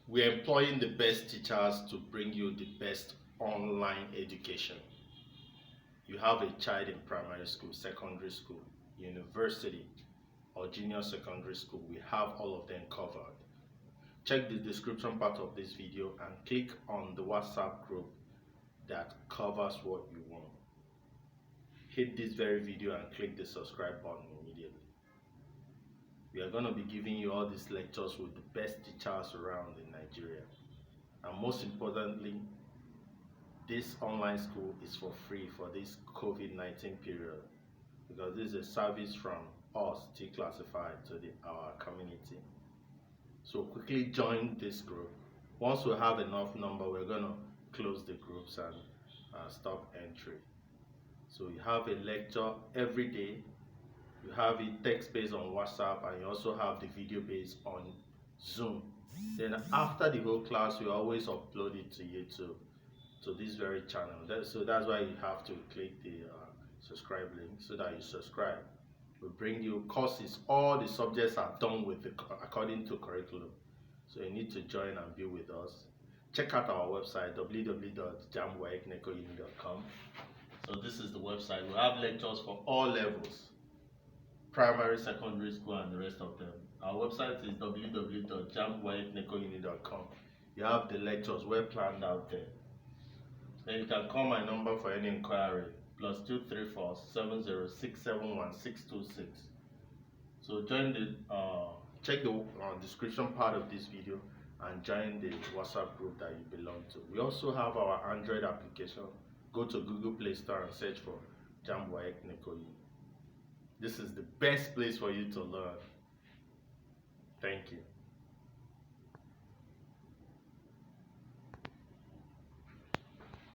We're employing the best teachers to bring you the best online education. You have a child in primary school, secondary school, university, or junior secondary school, we have all of them covered. Check the description part of this video and click on the WhatsApp group that covers what you want. Hit this very video and click the subscribe button immediately. We are going to be giving you all these lectures with the best teachers around in Nigeria. And most importantly, this online school is for free for this COVID-19 period, because this is a service from us, Tclassified, to our community. So quickly join this group. Once we have enough number, we're going to close the groups and stop entry. So you have a lecture every day. You have it text-based on WhatsApp, and you also have the video-based on Zoom. Then after the whole class, we always upload it to YouTube, to this very channel. So that's why you have to click the subscribe link so that you subscribe. We bring you courses. All the subjects are done with according to curriculum. So you need to join and be with us. Check out our website, www.jamwaeknekouni.com. So this is the website. We have lectures for all levels, primary, secondary school, and the rest of them. Our website is www.jamwaeknekouni.com. You have the lectures well planned out there. Then you can call my number for any inquiry, +234 70671 626. So join the check the description part of this video and join the WhatsApp group that you belong to. We also have our Android application. Go to Google Play Store and search for Jamwaeknekouni. This is the best place for you to learn. Thank you.